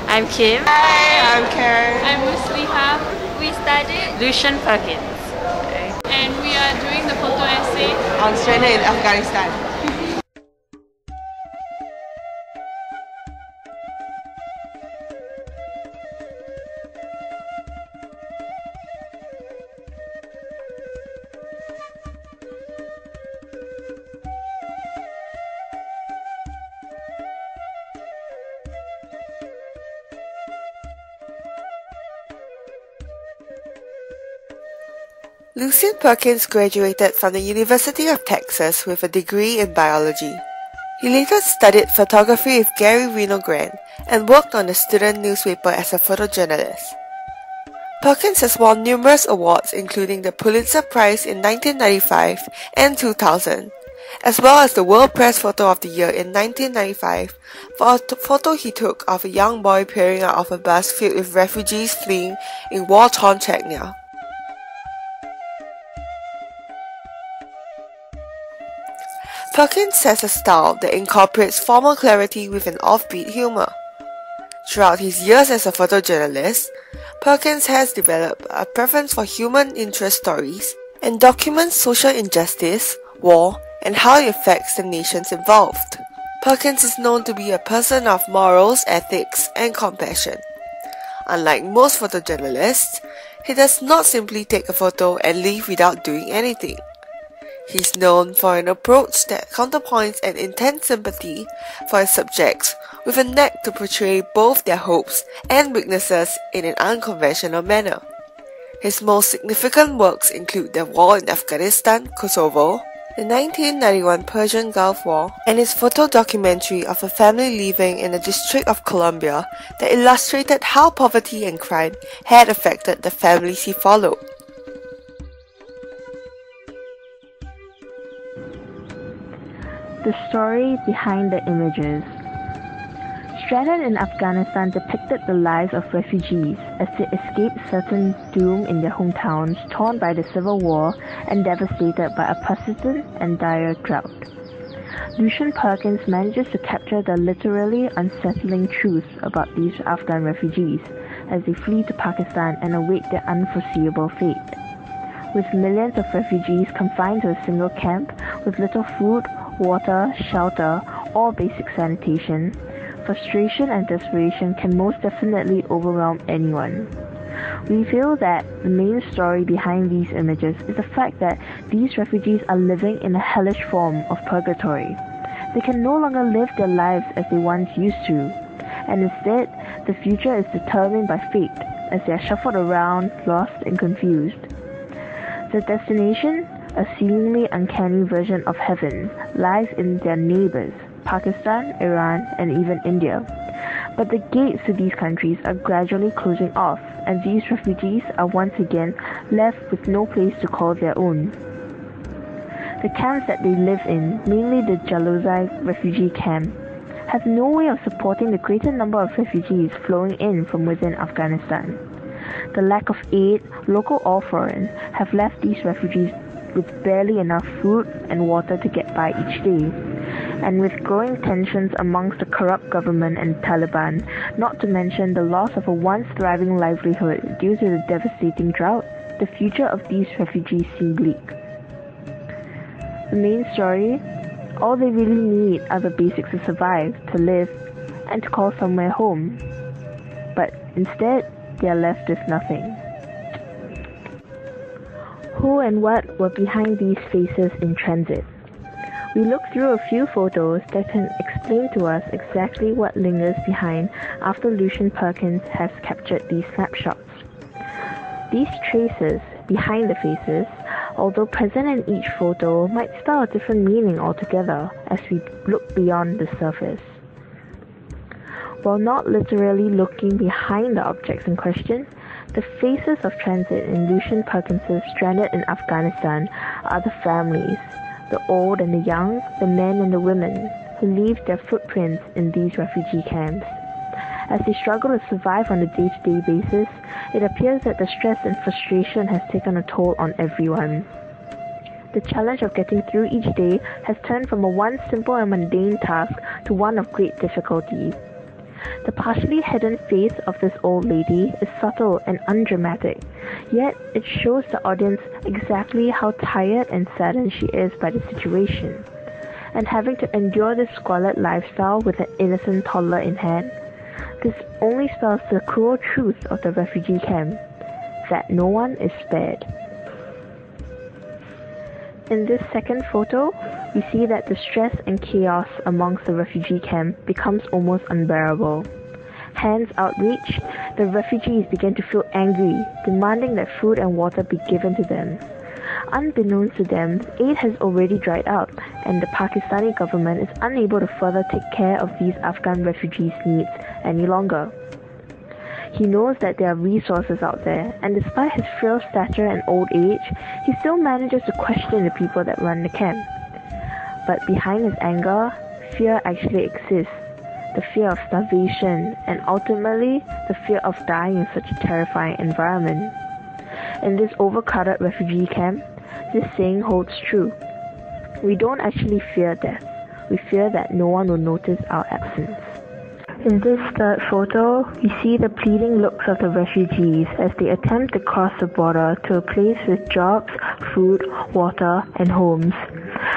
I'm Kim. Hi, I'm Karen. I'm Muslihah. We studied Lucian Perkins. And we are doing the photo essay I'm stranded in Afghanistan. Lucian Perkins graduated from the University of Texas with a degree in biology. He later studied photography with Gary Winogrand and worked on the student newspaper as a photojournalist. Perkins has won numerous awards including the Pulitzer Prize in 1995 and 2000, as well as the World Press Photo of the Year in 1995 for a photo he took of a young boy peering out of a bus filled with refugees fleeing in war-torn Chechnya. Perkins has a style that incorporates formal clarity with an offbeat humor. Throughout his years as a photojournalist, Perkins has developed a preference for human interest stories and documents social injustice, war, and how it affects the nations involved. Perkins is known to be a person of morals, ethics, and compassion. Unlike most photojournalists, he does not simply take a photo and leave without doing anything. He's known for an approach that counterpoints an intense sympathy for his subjects with a knack to portray both their hopes and weaknesses in an unconventional manner. His most significant works include the war in Afghanistan, Kosovo, the 1991 Persian Gulf War, and his photo documentary of a family living in the District of Columbia that illustrated how poverty and crime had affected the families he followed. The story behind the images. Stranded in Afghanistan depicted the lives of refugees as they escaped certain doom in their hometowns torn by the civil war and devastated by a persistent and dire drought. Lucian Perkins manages to capture the literally unsettling truth about these Afghan refugees as they flee to Pakistan and await their unforeseeable fate. With millions of refugees confined to a single camp with little food, water, shelter, or basic sanitation, frustration and desperation can most definitely overwhelm anyone. We feel that the main story behind these images is the fact that these refugees are living in a hellish form of purgatory. They can no longer live their lives as they once used to, and instead, the future is determined by fate as they are shuffled around, lost and confused. The destination, a seemingly uncanny version of heaven, lies in their neighbors, Pakistan, Iran, and even India. But the gates to these countries are gradually closing off, and these refugees are once again left with no place to call their own. The camps that they live in, mainly the Jalozai refugee camp, have no way of supporting the greater number of refugees flowing in from within Afghanistan. The lack of aid, local or foreign, have left these refugees with barely enough food and water to get by each day. And with growing tensions amongst the corrupt government and Taliban, not to mention the loss of a once thriving livelihood due to the devastating drought, the future of these refugees seem bleak. The main story, all they really need are the basics to survive, to live, and to call somewhere home. But instead, they are left with nothing. Who and what were behind these faces in transit? We looked through a few photos that can explain to us exactly what lingers behind after Lucian Perkins has captured these snapshots. These traces behind the faces, although present in each photo, might spell a different meaning altogether as we look beyond the surface. While not literally looking behind the objects in question, the faces of transit in Lucian Perkins' Stranded in Afghanistan are the families, the old and the young, the men and the women, who leave their footprints in these refugee camps. As they struggle to survive on a day-to-day basis, it appears that the stress and frustration has taken a toll on everyone. The challenge of getting through each day has turned from a once simple and mundane task to one of great difficulty. The partially hidden face of this old lady is subtle and undramatic, yet it shows the audience exactly how tired and saddened she is by the situation. And having to endure this squalid lifestyle with an innocent toddler in hand, this only spells the cruel truth of the refugee camp, that no one is spared. In this second photo, we see that the stress and chaos amongst the refugee camp becomes almost unbearable. Hands outreached, the refugees begin to feel angry, demanding that food and water be given to them. Unbeknownst to them, aid has already dried up, and the Pakistani government is unable to further take care of these Afghan refugees' needs any longer. He knows that there are resources out there, and despite his frail stature and old age, he still manages to question the people that run the camp. But behind his anger, fear actually exists. The fear of starvation, and ultimately, the fear of dying in such a terrifying environment. In this overcrowded refugee camp, this saying holds true. We don't actually fear death. We fear that no one will notice our absence. In this third photo, we see the pleading looks of the refugees as they attempt to cross the border to a place with jobs, food, water, and homes.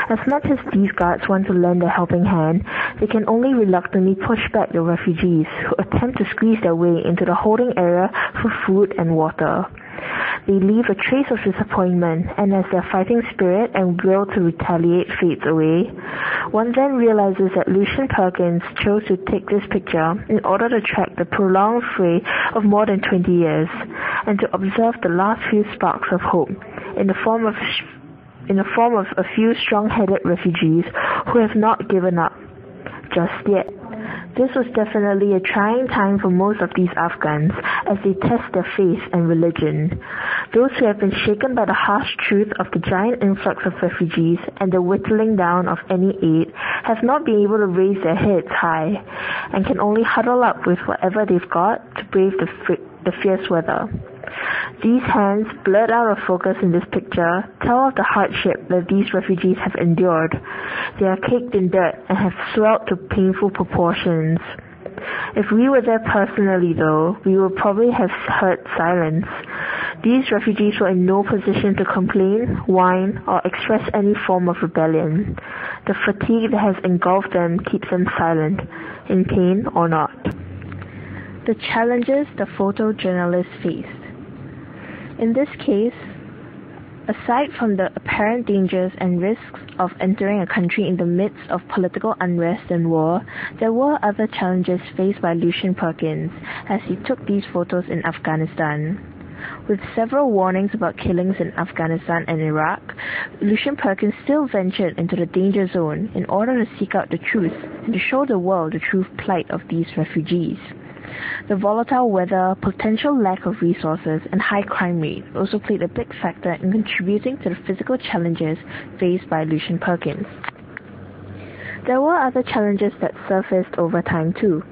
As much as these guards want to lend a helping hand, they can only reluctantly push back the refugees who attempt to squeeze their way into the holding area for food and water. They leave a trace of disappointment, and as their fighting spirit and will to retaliate fades away, one then realizes that Lucian Perkins chose to take this picture in order to track the prolonged fray of more than 20 years, and to observe the last few sparks of hope in the form of a few strong-headed refugees who have not given up just yet. This was definitely a trying time for most of these Afghans as they test their faith and religion. Those who have been shaken by the harsh truth of the giant influx of refugees and the whittling down of any aid have not been able to raise their heads high and can only huddle up with whatever they've got to brave the fierce weather. These hands, blurred out of focus in this picture, tell of the hardship that these refugees have endured. They are caked in dirt and have swelled to painful proportions. If we were there personally though, we would probably have heard silence. These refugees were in no position to complain, whine, or express any form of rebellion. The fatigue that has engulfed them keeps them silent, in pain or not. The challenges the photojournalist faced. In this case, aside from the apparent dangers and risks of entering a country in the midst of political unrest and war, there were other challenges faced by Lucian Perkins as he took these photos in Afghanistan. With several warnings about killings in Afghanistan and Iraq, Lucian Perkins still ventured into the danger zone in order to seek out the truth and to show the world the true plight of these refugees. The volatile weather, potential lack of resources, and high crime rate also played a big factor in contributing to the physical challenges faced by Lucian Perkins. There were other challenges that surfaced over time too.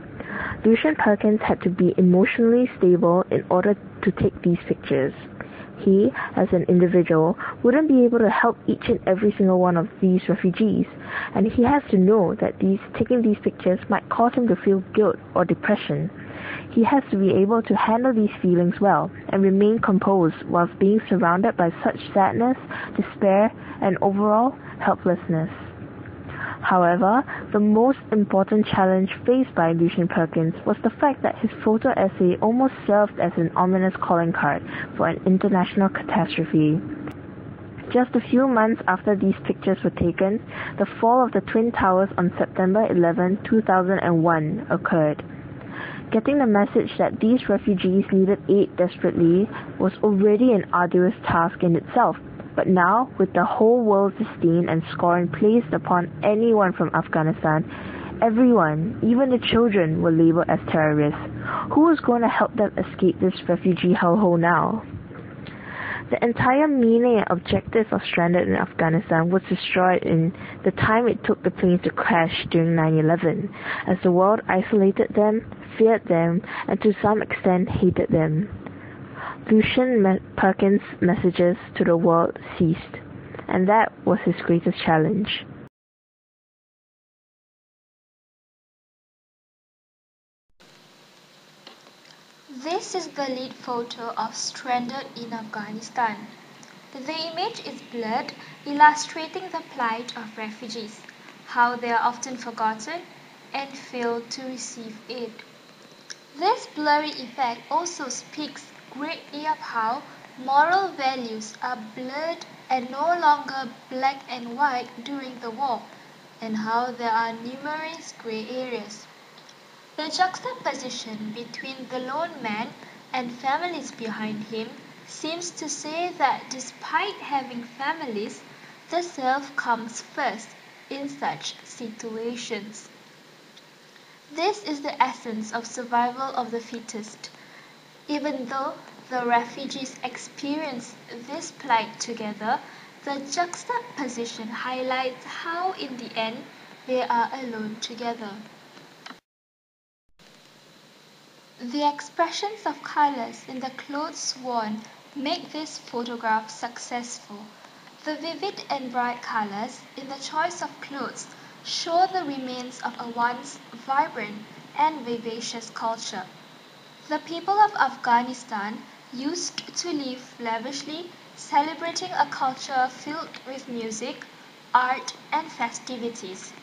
Lucian Perkins had to be emotionally stable in order to take these pictures. He, as an individual, wouldn't be able to help each and every single one of these refugees, and he has to know that taking these pictures might cause him to feel guilt or depression. He has to be able to handle these feelings well and remain composed whilst being surrounded by such sadness, despair, and overall helplessness. However, the most important challenge faced by Lucian Perkins was the fact that his photo essay almost served as an ominous calling card for an international catastrophe. Just a few months after these pictures were taken, the fall of the Twin Towers on September 11, 2001 occurred. Getting the message that these refugees needed aid desperately was already an arduous task in itself. But now, with the whole world's disdain and scorn placed upon anyone from Afghanistan, everyone, even the children, were labeled as terrorists. Who was going to help them escape this refugee hellhole now? The entire meaning and objectives of Stranded in Afghanistan was destroyed in the time it took the planes to crash during 9/11, as the world isolated them, feared them, and to some extent hated them. Lucian Perkins' messages to the world ceased, and that was his greatest challenge. This is the lead photo of Stranded in Afghanistan. The image is blurred, illustrating the plight of refugees, how they are often forgotten and fail to receive aid. This blurry effect also speaks greatly of how moral values are blurred and no longer black and white during the war, and how there are numerous grey areas. The juxtaposition between the lone man and families behind him seems to say that despite having families, the self comes first in such situations. This is the essence of survival of the fittest. Even though the refugees experience this plight together, the juxtaposition highlights how in the end they are alone together. The expressions of colors in the clothes worn make this photograph successful. The vivid and bright colors in the choice of clothes show the remains of a once vibrant and vivacious culture. The people of Afghanistan used to live lavishly, celebrating a culture filled with music, art, and festivities.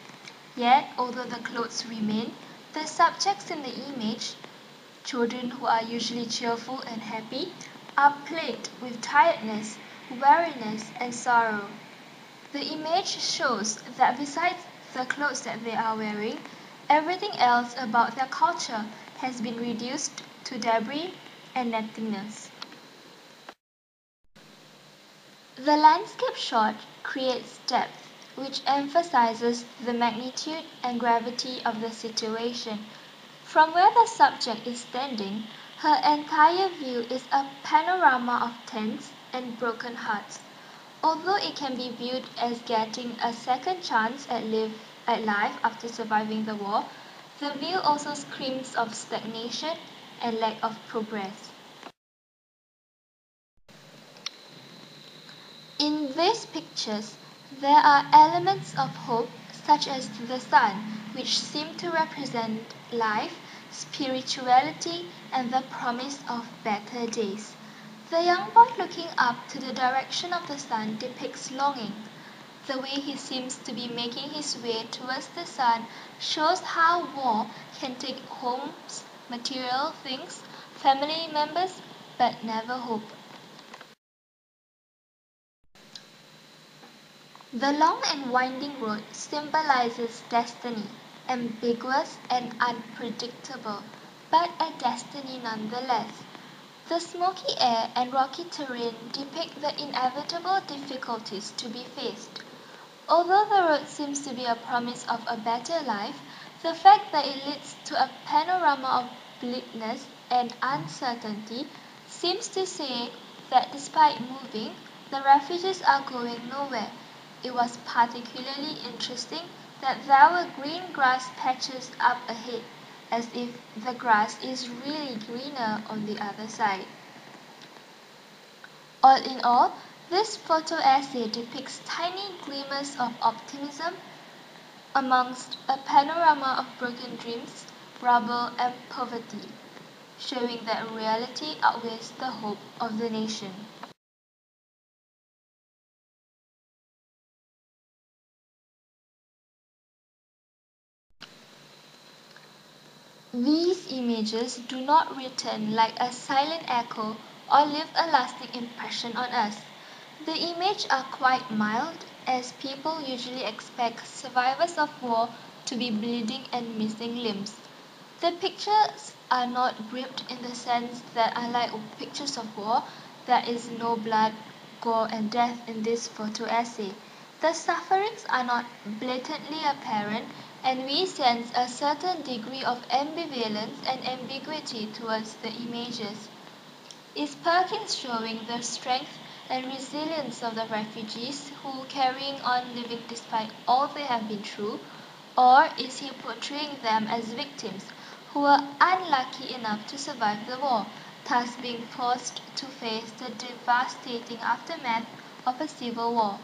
Yet, although the clothes remain, the subjects in the image, children who are usually cheerful and happy, are plagued with tiredness, weariness, and sorrow. The image shows that besides the clothes that they are wearing, everything else about their culture has been reduced to debris and nothingness. The landscape shot creates depth, which emphasizes the magnitude and gravity of the situation. From where the subject is standing, her entire view is a panorama of tents and broken hearts. Although it can be viewed as getting a second chance at life after surviving the war, the view also screams of stagnation and lack of progress. In these pictures, there are elements of hope such as the sun, which seem to represent life, spirituality, and the promise of better days. The young boy looking up to the direction of the sun depicts longing. The way he seems to be making his way towards the sun shows how war can take homes, material things, family members, but never hope. The long and winding road symbolizes destiny, ambiguous and unpredictable, but a destiny nonetheless. The smoky air and rocky terrain depict the inevitable difficulties to be faced. Although the road seems to be a promise of a better life, the fact that it leads to a panorama of bleakness and uncertainty seems to say that despite moving, the refugees are going nowhere. It was particularly interesting that there were green grass patches up ahead, as if the grass is really greener on the other side. All in all, this photo essay depicts tiny glimmers of optimism amongst a panorama of broken dreams, rubble, and poverty, showing that reality outweighs the hope of the nation. These images do not return like a silent echo or leave a lasting impression on us. The images are quite mild, as people usually expect survivors of war to be bleeding and missing limbs. The pictures are not gripped in the sense that unlike pictures of war, there is no blood, gore and death in this photo essay. The sufferings are not blatantly apparent, and we sense a certain degree of ambivalence and ambiguity towards the images. Is Perkins showing the strength and resilience of the refugees who carrying on living despite all they have been through, or is he portraying them as victims who were unlucky enough to survive the war, thus being forced to face the devastating aftermath of a civil war?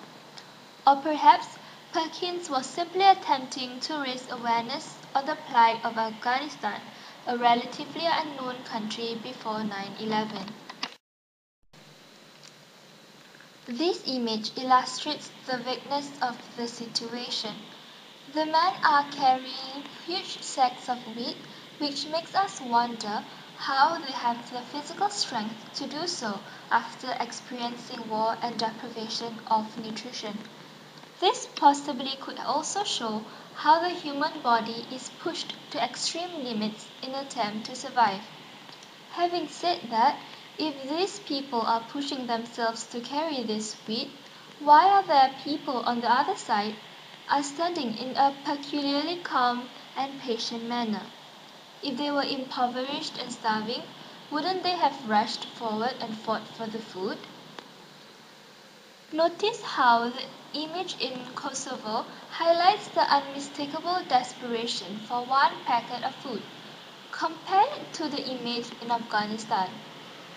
Or perhaps Perkins was simply attempting to raise awareness of the plight of Afghanistan a relatively unknown country before 9/11. This image illustrates the vagueness of the situation. The men are carrying huge sacks of wheat, which makes us wonder how they have the physical strength to do so after experiencing war and deprivation of nutrition. This possibly could also show how the human body is pushed to extreme limits in an attempt to survive. Having said that, if these people are pushing themselves to carry this wheat, why are there people on the other side are standing in a peculiarly calm and patient manner? If they were impoverished and starving, wouldn't they have rushed forward and fought for the food? Notice how the image in Kosovo highlights the unmistakable desperation for one packet of food. Compare it to the image in Afghanistan.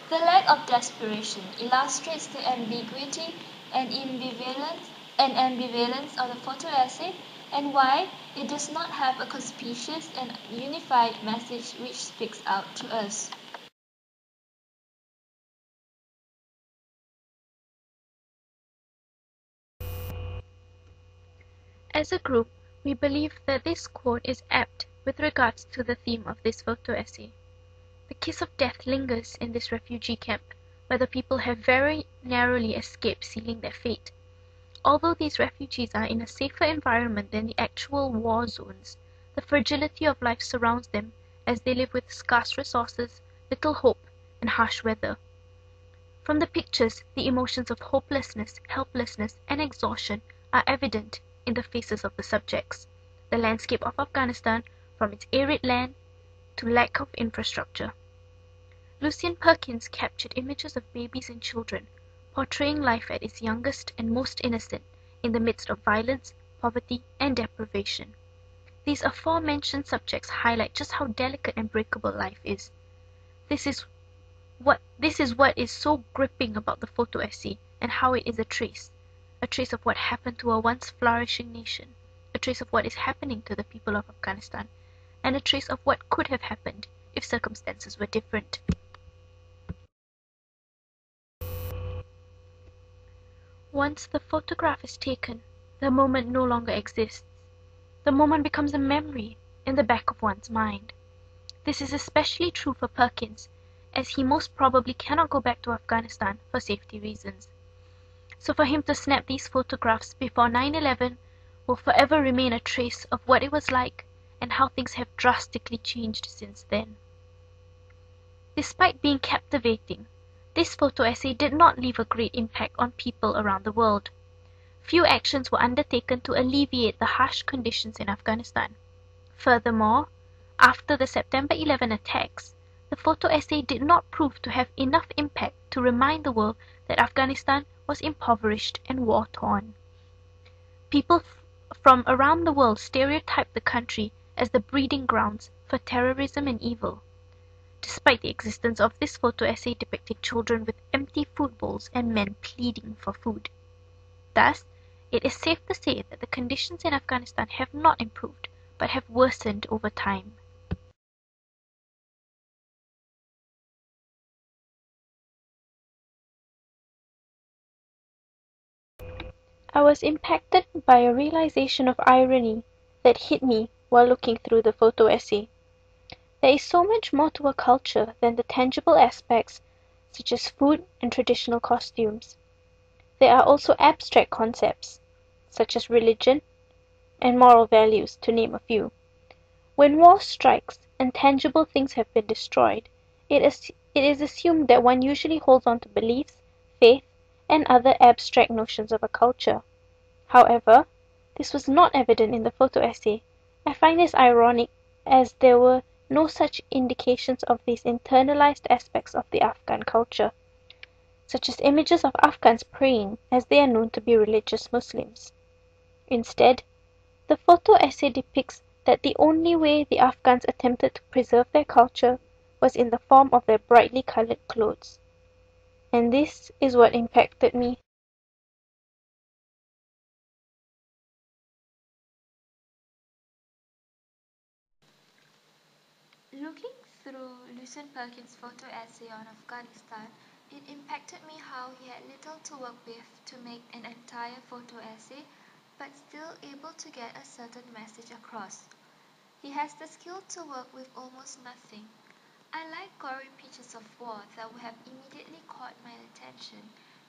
The lack of desperation illustrates the ambiguity and ambivalence of the photo essay and why it does not have a conspicuous and unified message which speaks out to us. As a group, we believe that this quote is apt with regards to the theme of this photo essay. The kiss of death lingers in this refugee camp, where the people have very narrowly escaped sealing their fate. Although these refugees are in a safer environment than the actual war zones, the fragility of life surrounds them as they live with scarce resources, little hope, and harsh weather. From the pictures, the emotions of hopelessness, helplessness, and exhaustion are evident in the faces of the subjects. The landscape of Afghanistan, from its arid land to lack of infrastructure. Lucian Perkins captured images of babies and children, portraying life at its youngest and most innocent in the midst of violence, poverty, and deprivation. These aforementioned subjects highlight just how delicate and breakable life is. This is what is so gripping about the photo essay, and how it is a trace of what happened to a once flourishing nation, a trace of what is happening to the people of Afghanistan, and a trace of what could have happened if circumstances were different. Once the photograph is taken, the moment no longer exists. The moment becomes a memory in the back of one's mind. This is especially true for Perkins, as he most probably cannot go back to Afghanistan for safety reasons. So for him to snap these photographs before 9/11 will forever remain a trace of what it was like and how things have drastically changed since then. Despite being captivating, this photo essay did not leave a great impact on people around the world. Few actions were undertaken to alleviate the harsh conditions in Afghanistan. Furthermore, after the September 11 attacks, the photo essay did not prove to have enough impact to remind the world that Afghanistan was impoverished and war-torn. People from around the world stereotyped the country as the breeding grounds for terrorism and evil, despite the existence of this photo essay depicting children with empty food bowls and men pleading for food. Thus, it is safe to say that the conditions in Afghanistan have not improved, but have worsened over time. I was impacted by a realization of irony that hit me while looking through the photo essay. There is so much more to a culture than the tangible aspects such as food and traditional costumes. There are also abstract concepts such as religion and moral values, to name a few. When war strikes and tangible things have been destroyed, it is assumed that one usually holds on to beliefs, faith, and other abstract notions of a culture. However, this was not evident in the photo essay. I find this ironic, as there were no such indications of these internalized aspects of the Afghan culture, such as images of Afghans praying, as they are known to be religious Muslims. Instead, the photo essay depicts that the only way the Afghans attempted to preserve their culture was in the form of their brightly colored clothes. And this is what impacted me. Looking through Lucian Perkins' photo essay on Afghanistan, it impacted me how he had little to work with to make an entire photo essay, but still able to get a certain message across. He has the skill to work with almost nothing. Unlike gory pictures of war that would have immediately caught my attention,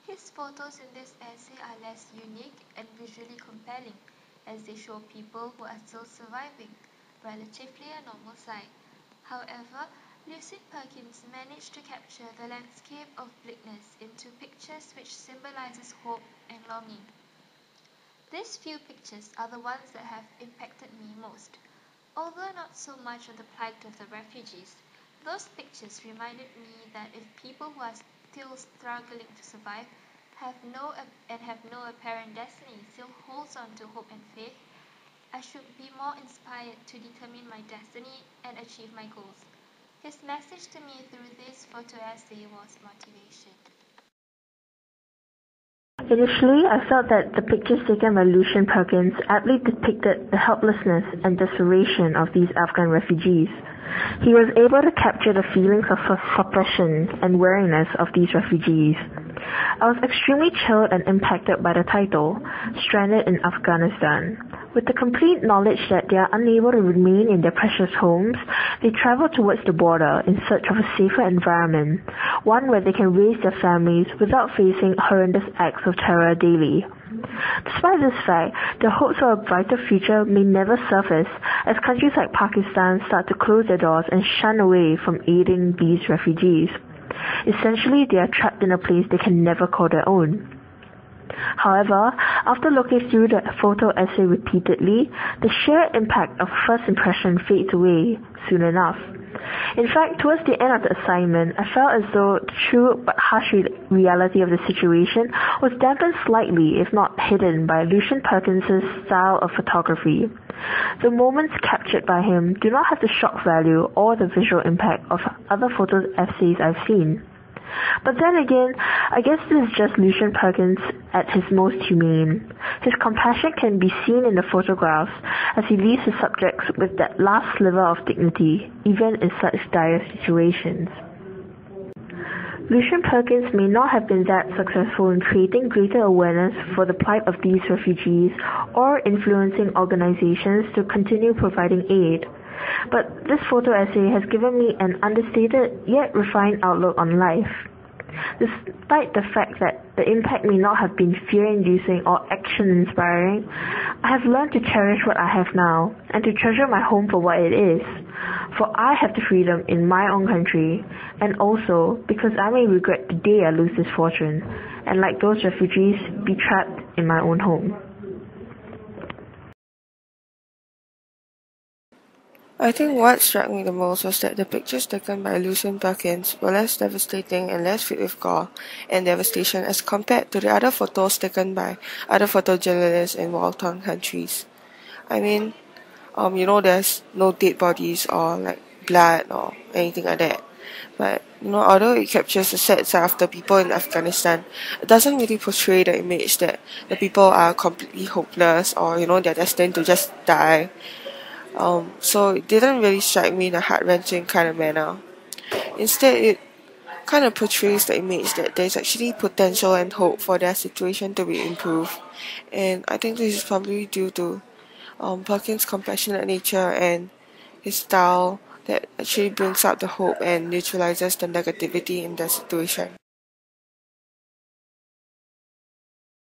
his photos in this essay are less unique and visually compelling, as they show people who are still surviving, relatively a normal sight. However, Lucian Perkins managed to capture the landscape of bleakness into pictures which symbolizes hope and longing. These few pictures are the ones that have impacted me most. Although not so much on the plight of the refugees, those pictures reminded me that if people who are still struggling to survive have no apparent destiny still holds on to hope and faith, I should be more inspired to determine my destiny and achieve my goals. His message to me through this photo essay was motivation. Initially, I felt that the pictures taken by Lucian Perkins aptly depicted the helplessness and desperation of these Afghan refugees. He was able to capture the feelings of suppression and weariness of these refugees. I was extremely chilled and impacted by the title, Stranded in Afghanistan. With the complete knowledge that they are unable to remain in their precious homes, they travel towards the border in search of a safer environment, one where they can raise their families without facing horrendous acts of terror daily. Despite this fact, their hopes for a brighter future may never surface as countries like Pakistan start to close their doors and shun away from aiding these refugees. Essentially, they are trapped in a place they can never call their own. However, after looking through the photo essay repeatedly, the sheer impact of first impression fades away soon enough. In fact, towards the end of the assignment, I felt as though the true but harsh reality of the situation was dampened slightly, if not hidden, by Lucian Perkins' style of photography. The moments captured by him do not have the shock value or the visual impact of other photo essays I've seen. But then again, I guess this is just Lucian Perkins at his most humane. His compassion can be seen in the photographs as he leaves his subjects with that last sliver of dignity, even in such dire situations. Lucian Perkins may not have been that successful in creating greater awareness for the plight of these refugees or influencing organizations to continue providing aid. But this photo essay has given me an understated yet refined outlook on life. Despite the fact that the impact may not have been fear-inducing or action-inspiring, I have learned to cherish what I have now and to treasure my home for what it is. For I have the freedom in my own country, and also because I may regret the day I lose this fortune, and like those refugees, be trapped in my own home. I think what struck me the most was that the pictures taken by Lucian Perkins were less devastating and less filled with gore and devastation as compared to the other photos taken by other photojournalists in war-torn countries. I mean, there's no dead bodies or like blood or anything like that. But, although it captures the sad side of the people in Afghanistan, it doesn't really portray the image that the people are completely hopeless or, they're destined to just die. So it didn't really strike me in a heart-wrenching kind of manner. Instead, it kind of portrays the image that there's actually potential and hope for their situation to be improved. And I think this is probably due to Perkins' compassionate nature and his style that actually brings out the hope and neutralizes the negativity in the situation.